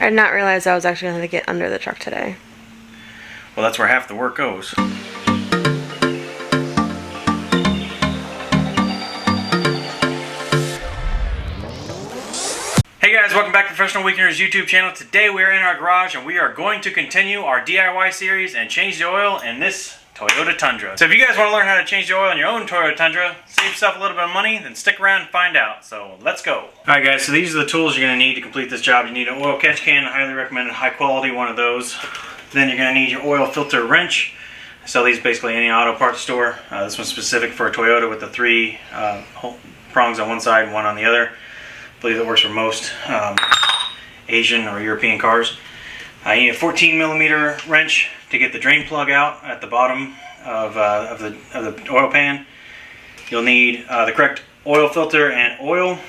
I did not realize I was actually going to get under the truck today. Well, that's where half the work goes. Hey guys, welcome back to Professional Weekenders YouTube channel. Today we are in our garage and we are going to continue our DIY series and change the oil in this Toyota Tundra. So if you guys want to learn how to change the oil in your own Toyota Tundra, save yourself a little bit of money, then stick around and find out. So let's go. Alright guys, so these are the tools you're going to need to complete this job. You need an oil catch can, highly recommended high quality one of those. Then you're going to need your oil filter wrench. I sell these basically in any auto parts store. This one's specific for a Toyota with the three prongs on one side and one on the other. I believe it works for most Asian or European cars. You need a 14mm wrench to get the drain plug out at the bottom of the oil pan. You'll need the correct oil filter and oil.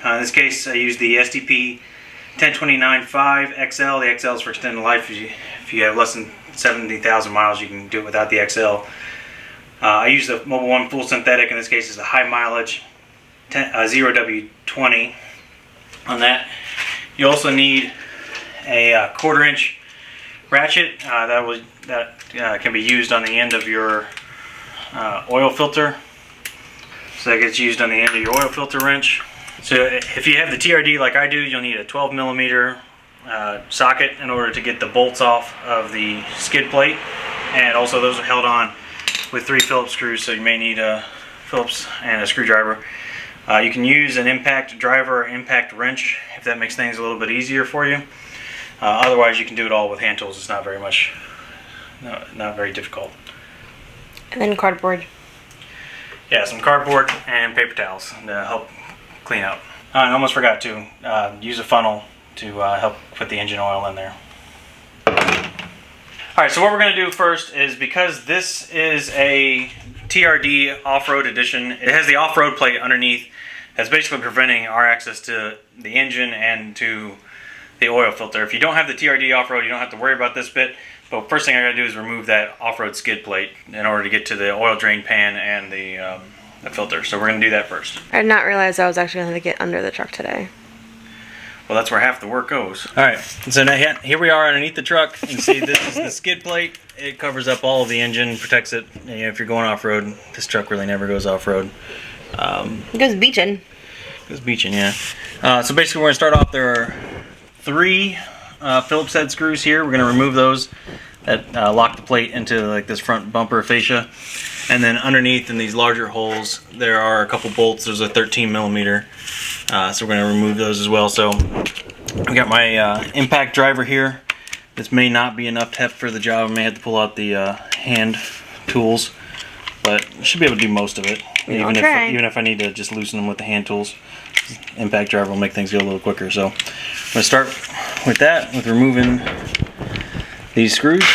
In this case, I use the SDP 1029.5 XL. The XL is for extended life. If you have less than 70,000 miles, you can do it without the XL. I use the Mobile One full synthetic. In this case, it's a high mileage 0W20 on that. You also need a 1/4 inch ratchet that can be used on the end of your oil filter. So that gets used on the end of your oil filter wrench. So if you have the TRD like I do, you'll need a 12mm socket in order to get the bolts off of the skid plate, and also those are held on with 3 Phillips screws, so you may need a Phillips and a screwdriver. You can use an impact driver or impact wrench if that makes things a little bit easier for you. Otherwise, you can do it all with hand tools. It's not very difficult. And then cardboard. Yeah, some cardboard and paper towels to help clean out. I almost forgot to use a funnel to help put the engine oil in there. Alright, so what we're going to do first is, because this is a TRD off-road edition, it has the off-road plate underneath that's basically preventing our access to the engine and to the oil filter. If you don't have the TRD off-road, you don't have to worry about this bit. But first thing I got to do is remove that off-road skid plate in order to get to the oil drain pan and the filter. So we're going to do that first. I did not realize I was actually going to get under the truck today. Well, that's where half the work goes. Alright, so now here we are underneath the truck. You can see this is the skid plate. It covers up all of the engine, protects it. You know, if you're going off-road, this truck really never goes off-road. It goes beaching. It goes beaching, yeah. So basically we're going to start off, there are 3 Phillips head screws here. We're going to remove those that lock the plate into like this front bumper fascia. And then underneath in these larger holes, there are a couple bolts. There's a 13mm. So we're going to remove those as well. So I've got my impact driver here. This may not be enough heft for the job. I may have to pull out the hand tools, but I should be able to do most of it. Even if I need to just loosen them with the hand tools. Impact driver will make things go a little quicker. So I'm going to start with that, with removing these screws.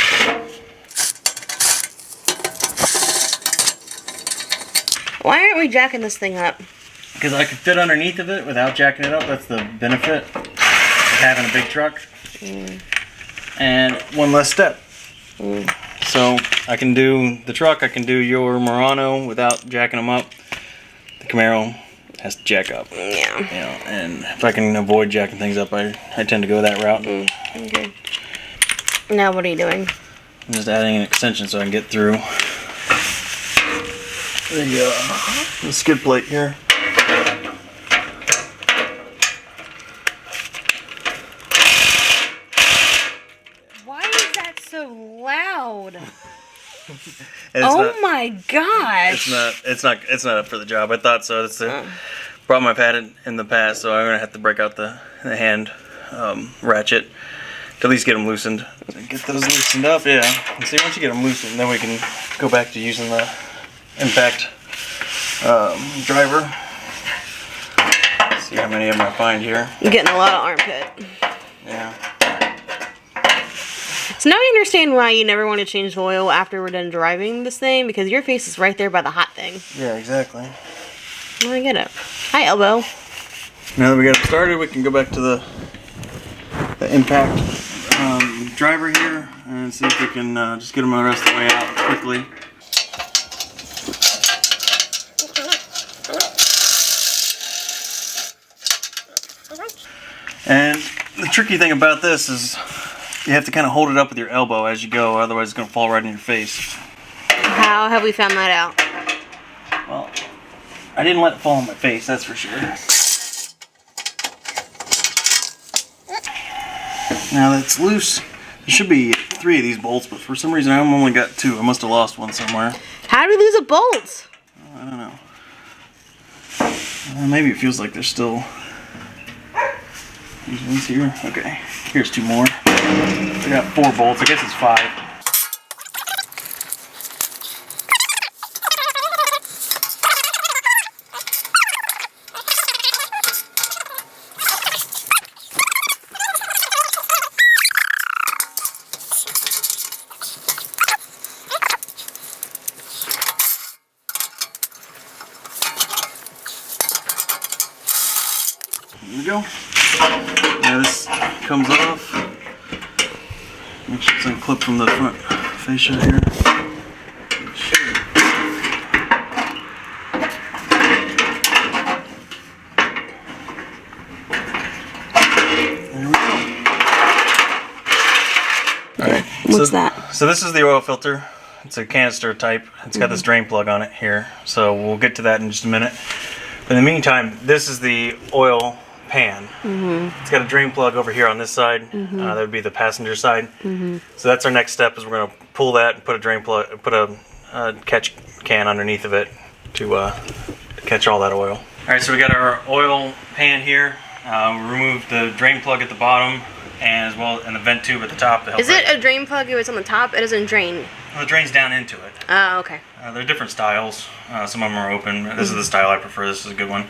Why aren't we jacking this thing up? Because I could fit underneath of it without jacking it up. That's the benefit of having a big truck. And one less step. So I can do the truck, I can do your Murano without jacking them up. The Camaro has to jack up. Yeah. You know, and if I can avoid jacking things up, I tend to go that route. Okay. Now what are you doing? I'm just adding an extension so I can get through the skid plate here. Why is that so loud? Oh my gosh! It's not up for the job. I thought so. It's the problem I've had in the past, so I'm gonna have to break out the hand ratchet to at least get them loosened. Get those loosened up, yeah. And see, once you get them loosened, then we can go back to using the impact driver. See how many of them I find here. I'm getting a lot of armpit. Yeah. So now I understand why you never want to change the oil after we're done driving this thing, because your face is right there by the hot thing. Yeah, exactly. Well, I get it. Hi, elbow. Now that we got it started, we can go back to the impact driver here and see if we can just get them the rest of the way out quickly. And the tricky thing about this is you have to kind of hold it up with your elbow as you go, otherwise it's going to fall right in your face. How have we found that out? Well, I didn't let it fall on my face, that's for sure. Now that's loose. There should be 3 of these bolts, but for some reason I've only got 2. I must have lost one somewhere. How do we lose a bolt? I don't know. Maybe it feels like there's still these ones here. Okay, here's 2 more. I got 4 bolts. I guess it's 5. There we go. Now this comes off. Make sure it's unclipped from the front fascia here. There we go. Alright. What's that? So this is the oil filter. It's a canister type. It's got this drain plug on it here. So we'll get to that in just a minute. But in the meantime, this is the oil pan. It's got a drain plug over here on this side. That would be the passenger side. So that's our next step. Is we're going to pull that and put a drain plug, put a catch can underneath of it to catch all that oil. All right, so we got our oil pan here. We removed the drain plug at the bottom, and as well, and the vent tube at the top. Is it a drain plug if it's on the top? It doesn't drain. Well, it drains down into it. Oh, okay. There are different styles. Some of them are open. This is the style I prefer. This is a good one.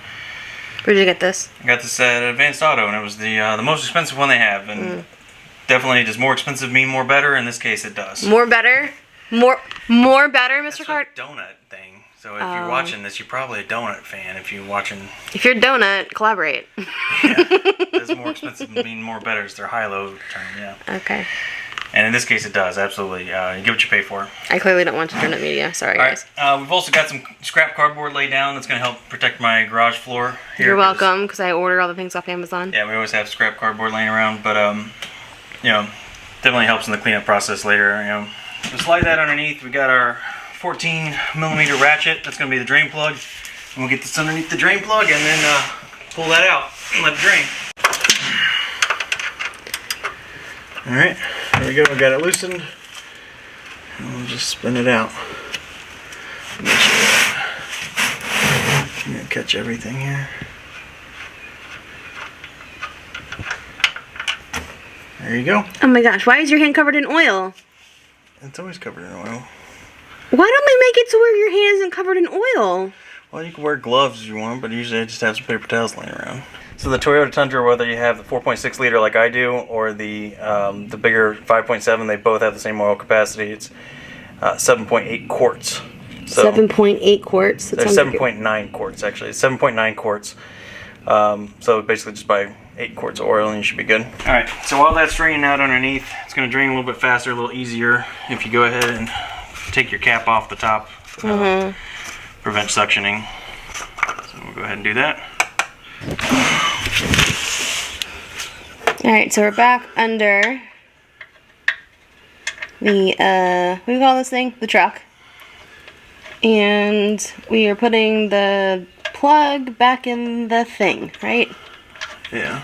Where'd you get this? I got this at Advanced Auto, and it was the most expensive one they have. And definitely, does more expensive mean more better? In this case, it does. More better? More better, Mr. Cart? It's a donut thing. So if you're watching this, you're probably a donut fan. If you're watching... If you're a donut, collaborate. Yeah. Does more expensive mean more better? It's their high-low term, yeah. Okay. And in this case, it does, absolutely. You get what you pay for. I clearly don't watch donut media. Sorry, guys. Right. We've also got some scrap cardboard laid down that's going to help protect my garage floor here. You're welcome, because I order all the things off Amazon. Yeah, we always have scrap cardboard laying around, but, you know, definitely helps in the cleanup process later. You know, so slide that underneath. We got our 14mm ratchet. That's going to be the drain plug. And we'll get this underneath the drain plug and then pull that out and let it drain. Alright, there we go. We got it loosened. And we'll just spin it out. Make sure I'm going to catch everything here. There you go. Oh my gosh, why is your hand covered in oil? It's always covered in oil. Why don't we make it to where your hand isn't covered in oil? Well, you can wear gloves if you want, but usually I just have some paper towels laying around. So the Toyota Tundra, whether you have the 4.6 liter like I do, or the bigger 5.7, they both have the same oil capacity. It's 7.8 quarts. So 7.8 quarts? There's 7.9 quarts, actually. It's 7.9 quarts. So basically just buy 8 quarts of oil and you should be good. Alright, so while that's draining out underneath, it's going to drain a little bit faster, a little easier if you go ahead and take your cap off the top. Prevent suctioning. So we'll go ahead and do that. Alright, so we're back under the, what do you call this thing? The truck. And we are putting the plug back in the thing, right? Yeah.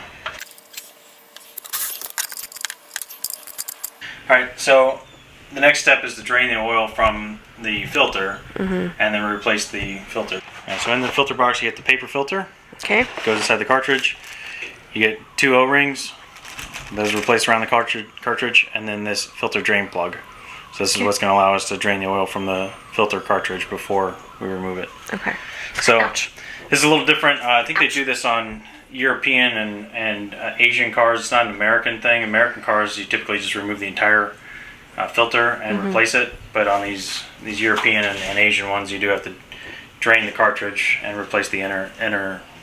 Alright, so the next step is to drain the oil from the filter and then replace the filter. So in the filter box you get the paper filter. Okay. Goes inside the cartridge. You get 2 O-rings. Those replace around the cartridge, and then this filter drain plug. So this is what's going to allow us to drain the oil from the filter cartridge before we remove it. Okay. So this is a little different. I think they do this on European and Asian cars. It's not an American thing. American cars, you typically just remove the entire filter and replace it. But on these European and Asian ones, you do have to drain the cartridge and replace the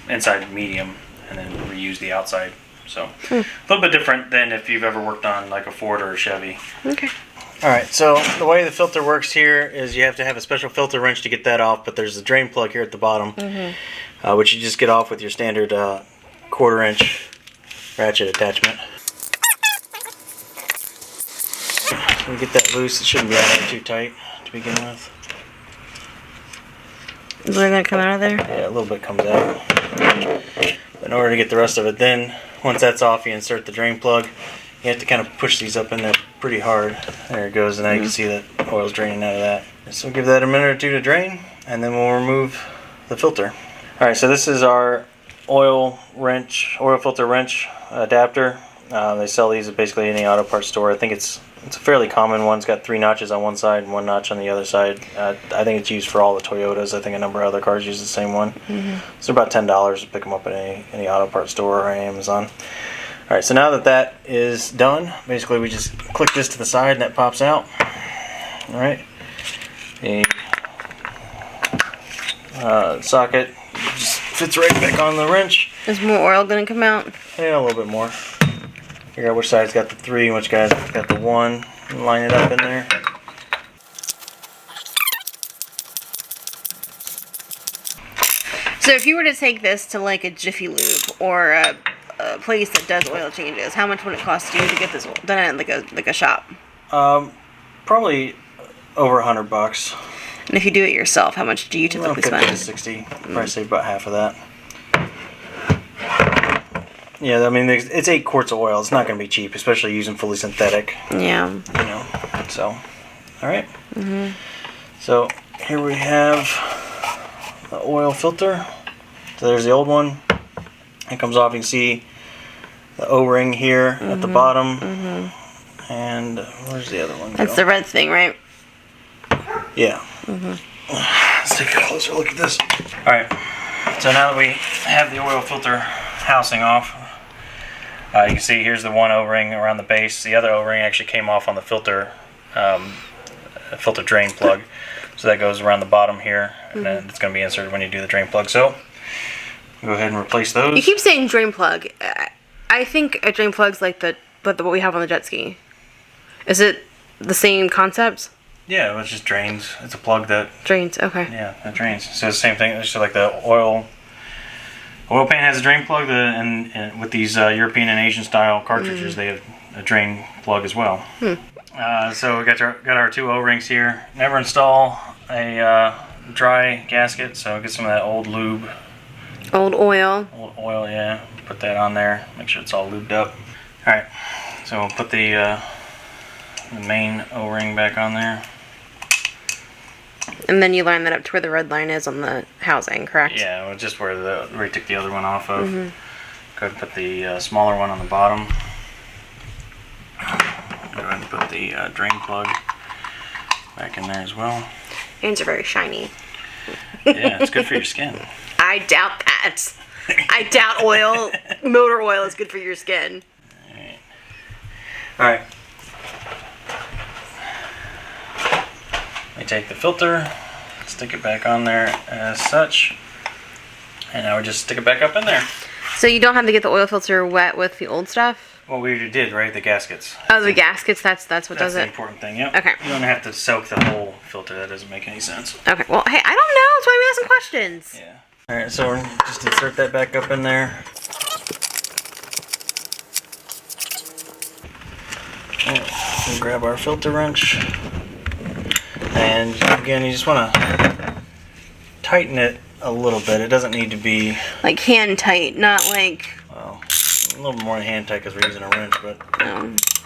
inside medium and then reuse the outside. So a little bit different than if you've ever worked on like a Ford or a Chevy. Okay. Alright, so the way the filter works here is you have to have a special filter wrench to get that off, but there's a drain plug here at the bottom, which you just get off with your standard 1/4 inch ratchet attachment. So we get that loose. It shouldn't be out there too tight to begin with. Is there gonna come out of there? Yeah, a little bit comes out. But in order to get the rest of it, then once that's off, you insert the drain plug. You have to kind of push these up in there pretty hard. There it goes, and now you can see that oil's draining out of that. So give that a minute or two to drain, and then we'll remove the filter. All right, so this is our oil filter wrench adapter. They sell these at basically any auto parts store. I think it's a fairly common one. It's got 3 notches on one side and 1 notch on the other side. I think it's used for all the Toyotas. I think a number of other cars use the same one. So about $10 to pick them up at any auto parts store or Amazon. All right, so now that is done, basically we just click this to the side and that pops out. All right, the socket just fits right back on the wrench. Is more oil gonna come out? Yeah, a little bit more. Figure out which side's got the 3 and which guy's got the 1. Line it up in there. So if you were to take this to like a Jiffy Lube or a place that does oil changes, how much would it cost you to get this done at like a shop? Probably over $100. And if you do it yourself, how much do you typically spend? 50 to 60. Probably save about half of that. Yeah, I mean, it's 8 quarts of oil. It's not going to be cheap, especially using fully synthetic. Yeah. You know, so, all right. So here we have the oil filter. So there's the old one. It comes off. You can see the O-ring here at the bottom. And where's the other one? That's the red thing, right? Yeah. Let's take a closer look at this. All right. So now that we have the oil filter housing off, you can see here's the one O-ring around the base. The other O-ring actually came off on the filter drain plug. So that goes around the bottom here, and then it's going to be inserted when you do the drain plug. So go ahead and replace those. You keep saying drain plug. I think a drain plug's like what we have on the jet ski. Is it the same concept? Yeah, it just drains. It's a plug that drains. Okay. Yeah, it drains. So it's the same thing. It's just like the oil pan has a drain plug, and with these European and Asian style cartridges, they have a drain plug as well. So we got our 2 O-rings here. Never install a dry gasket, so get some of that old lube. Old oil. Old oil, yeah. Put that on there. Make sure it's all lubed up. All right. So we'll put the main O-ring back on there. And then you line that up to where the red line is on the housing, correct? Yeah, well, just where we took the other one off of. Go ahead and put the smaller one on the bottom. Go ahead and put the drain plug back in there as well. Hands are very shiny. Yeah, it's good for your skin. I doubt that. I doubt motor oil is good for your skin. Alright. We take the filter, stick it back on there as such, and now we just stick it back up in there. So you don't have to get the oil filter wet with the old stuff? Well, we already did, right? The gaskets. Oh, the gaskets, that's what does it? That's the important thing, yep. Okay. You don't have to soak the whole filter. That doesn't make any sense. Okay, well, hey, I don't know. That's why we asking questions. Yeah. Alright, so we're just insert that back up in there. We'll grab our filter wrench. And again, you just want to tighten it a little bit. It doesn't need to be like hand tight, not like, well, a little more hand tight because we're using a wrench, but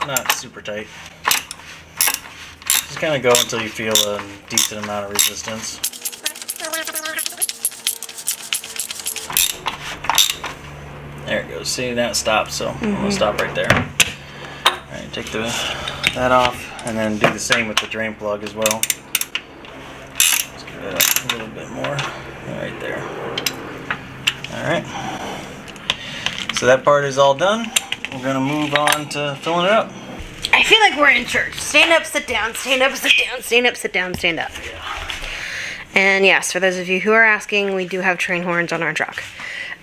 not super tight. Just kind of go until you feel a decent amount of resistance. There it goes. See, now it stops, so I'm going to stop right there. Alright, take that off, and then do the same with the drain plug as well. Let's give it up a little bit more. Right there. Alright. So that part is all done. We're going to move on to filling it up. I feel like we're in church. Stand up, sit down, stand up, sit down, stand up, sit down, stand up. And yes, for those of you who are asking, we do have train horns on our truck.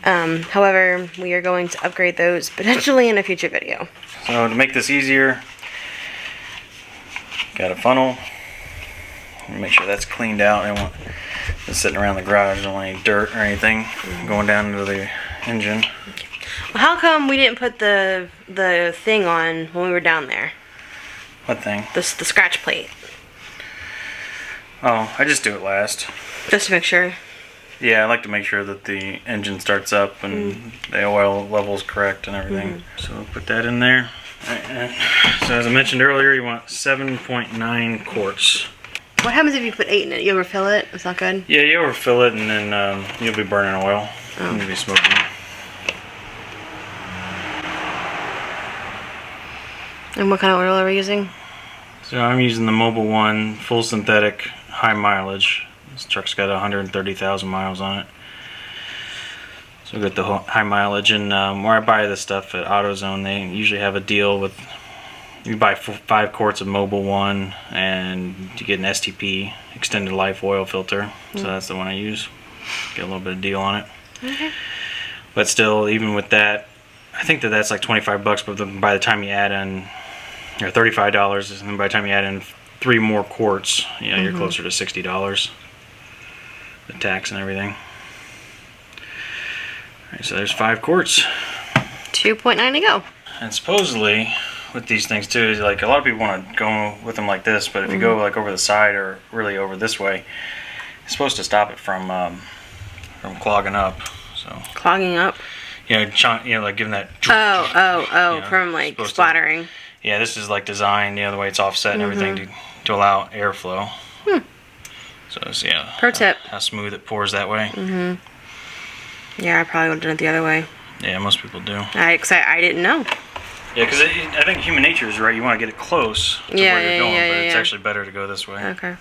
However, we are going to upgrade those potentially in a future video. So to make this easier, got a funnel. Make sure that's cleaned out. I don't want it sitting around the garage. I don't want any dirt or anything going down into the engine. Well, how come we didn't put the thing on when we were down there? What thing? The scratch plate. Oh, I just do it last. Just to make sure. Yeah, I like to make sure that the engine starts up and the oil level is correct and everything. So we'll put that in there. Alright, so as I mentioned earlier, you want 7.9 quarts. What happens if you put 8 in it? You overfill it? It's not good? Yeah, you overfill it and then you'll be burning oil. Oh. You'll be smoking. And what kind of oil are we using? So I'm using the Mobil 1 full synthetic high mileage. This truck's got 130,000 miles on it. So we got the high mileage, and where I buy this stuff at AutoZone, they usually have a deal with, you buy 5 quarts of Mobil 1 and you get an STP, extended life oil filter. So that's the one I use. Get a little bit of deal on it. Okay. But still, even with that, I think that's like 25 bucks, but by the time you add in, or $35, and then by the time you add in 3 more quarts, you know, you're closer to $60. The tax and everything. Alright, so there's 5 quarts. 2.9 to go. And supposedly, with these things too, is like a lot of people want to go with them like this, but if you go like over the side or really over this way, it's supposed to stop it from clogging up. So clogging up? You know, like giving that. Oh, you know, from like splattering. Yeah, this is like designed, the way it's offset and everything to allow airflow. So it's, yeah. Pro tip. How smooth it pours that way. Yeah, I probably would have done it the other way. Yeah, most people do. I didn't know. Yeah, because I think human nature is right. You want to get it close to where you're going, but it's actually better to go this way. Okay.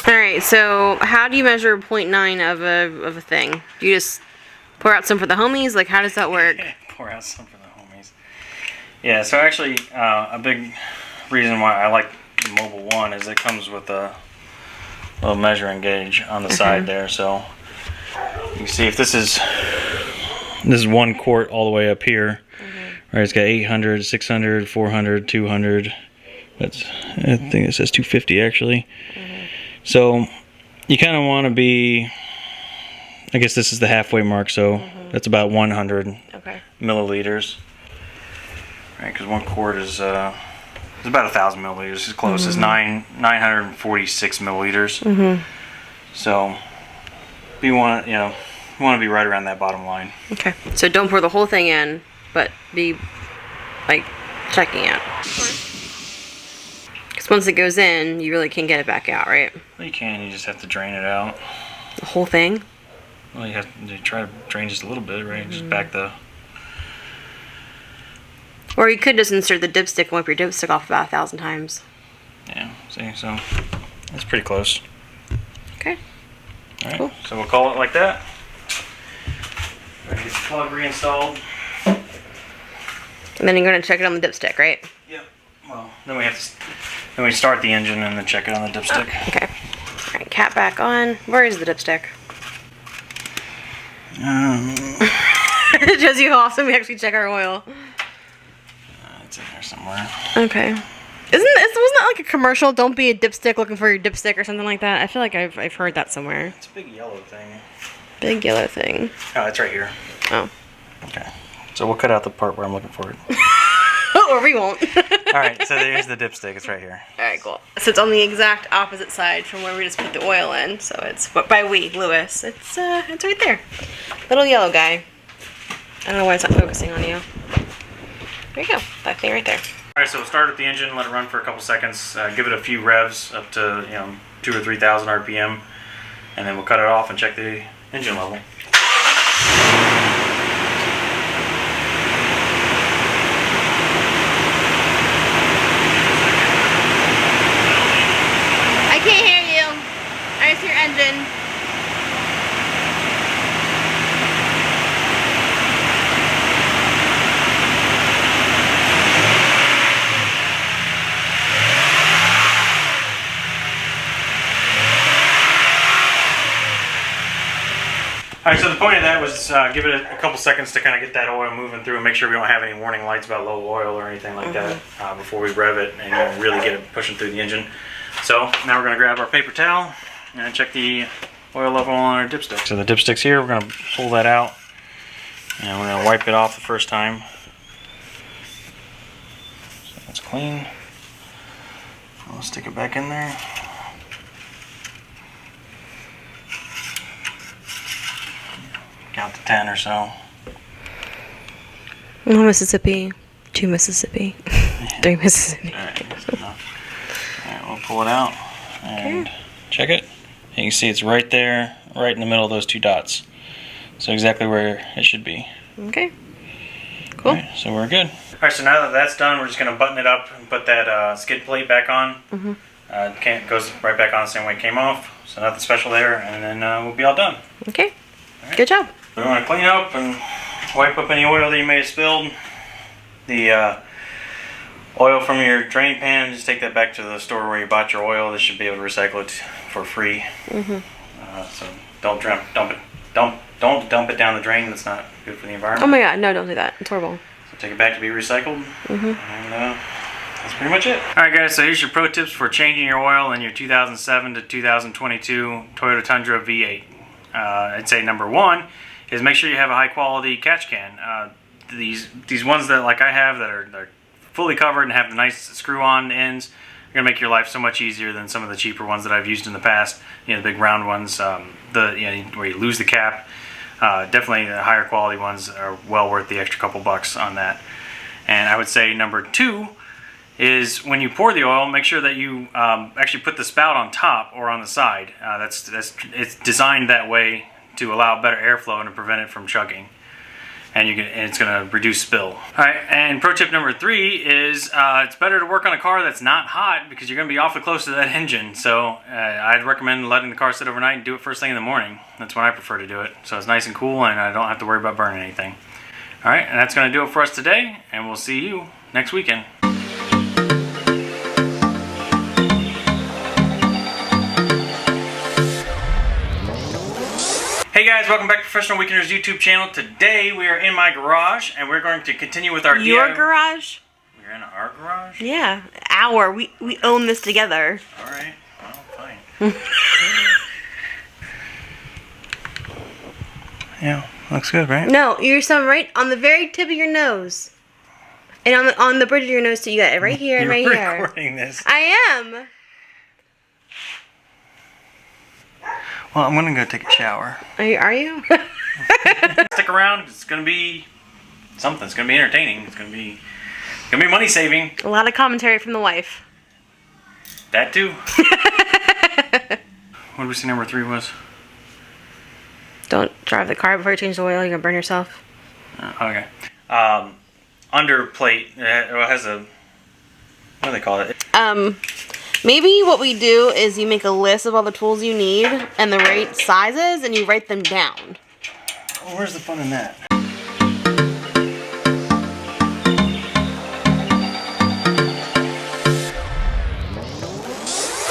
All right. So, how do you measure 0.9 of a thing? Do you just pour out some for the homies? Like, how does that work? Pour out some for the homies. Yeah. So actually, a big reason why I like the Mobil 1 is it comes with a little measuring gauge on the side there. So you can see if this is 1 quart all the way up here. Right, it's got 800, 600, 400, 200. I think it says 250 actually. So you kind of want to be, I guess this is the halfway mark, so that's about 100 milliliters. Right, because 1 quart is it's about 1,000 milliliters. It's close. It's 946 milliliters. So you want to be right around that bottom line. Okay. So don't pour the whole thing in, but be like checking it. Because once it goes in, you really can't get it back out, right? Well, you can. You just have to drain it out. The whole thing? Well, you have to try to drain just a little bit, right? Just back the. Or you could just insert the dipstick and wipe your dipstick off about 1,000 times. Yeah. See, so that's pretty close. Okay. All right. Cool. So we'll call it like that. Get the plug reinstalled. And then you're going to check it on the dipstick, right? Yep. Well, then we start the engine and then check it on the dipstick. Okay. All right, cap back on. Where is the dipstick? It shows you how often we actually check our oil. It's in there somewhere. Okay. Wasn't that like a commercial? Don't be a dipstick looking for your dipstick or something like that. I feel like I've heard that somewhere. It's a big yellow thing. Big yellow thing. Oh, it's right here. Oh. Okay. So we'll cut out the part where I'm looking for it. Or we won't. All right. So there's the dipstick. It's right here. All right, cool. So it's on the exact opposite side from where we just put the oil in. So it's by Lewis. It's right there. Little yellow guy. I don't know why it's not focusing on you. There you go. That thing right there. All right. So we'll start at the engine. Let it run for a couple seconds. Give it a few revs up to 2,000 or 3,000 RPM, and then we'll cut it off and check the engine level. I can't hear you. I just hear engine. Alright, so the point of that was give it a couple seconds to kind of get that oil moving through and make sure we don't have any warning lights about low oil or anything like that before we rev it and really get it pushing through the engine. So now we're going to grab our paper towel and check the oil level on our dipstick. So the dipstick's here, we're going to pull that out And we're going to wipe it off the first time. So that's clean. I'll stick it back in there. Count to 10 or so. 1 Mississippi, 2 Mississippi, 3 Mississippi. Alright, that's enough. Alright, we'll pull it out and check it. And you can see it's right there, right in the middle of those 2 dots. So exactly where it should be. Okay. Cool. Alright, so we're good. Alright, so now that that's done, we're just going to button it up and put that skid plate back on. It goes right back on the same way it came off. So nothing special there, and then we'll be all done. Okay. Good job. We want to clean up and wipe up any oil that you may have spilled. The oil from your drain pan, just take that back to the store where you bought your oil. They should be able to recycle it for free. So don't dump it down the drain. That's not good for the environment. Oh my god, no, don't do that. It's horrible. So take it back to be recycled. And that's pretty much it. Alright guys, so here's your pro tips for changing your oil in your 2007 to 2022 Toyota Tundra V8. I'd say number 1 is make sure you have a high quality catch can. These ones that like I have that are fully covered and have the nice screw-on ends are gonna make your life so much easier than some of the cheaper ones that I've used in the past. You know, the big round ones, where you lose the cap. Definitely the higher quality ones are well worth the extra couple bucks on that. And I would say number 2 is when you pour the oil, make sure that you actually put the spout on top or on the side. It's designed that way to allow better airflow and to prevent it from chugging. And it's going to reduce spill. All right, and pro tip number 3 is it's better to work on a car that's not hot because you're going to be awfully close to that engine. So I'd recommend letting the car sit overnight and do it first thing in the morning. That's when I prefer to do it. So it's nice and cool and I don't have to worry about burning anything. All right, and that's going to do it for us today, and we'll see you next weekend. Hey guys, welcome back to Professional Weekenders YouTube channel. Today we are in my garage and we're going to continue with our Your DIY. garage? We're in our garage? Yeah, our. We own this together. Alright, well, fine. Yeah, looks good, right? No, you're some right on the very tip of your nose. And on the bridge of your nose too. You got it right here and right You're here. recording this. I am. Well, I'm gonna go take a shower. Are you? Stick around. It's gonna be something. It's gonna be entertaining. It's gonna be money saving. A lot of commentary from the wife. That too. What did we say number 3 was? Don't drive the car before you change the oil. You're gonna burn yourself. Okay. Under plate. It has a. What do they call it? Maybe what we do is you make a list of all the tools you need and the right sizes, and you write them down. Where's the fun in that?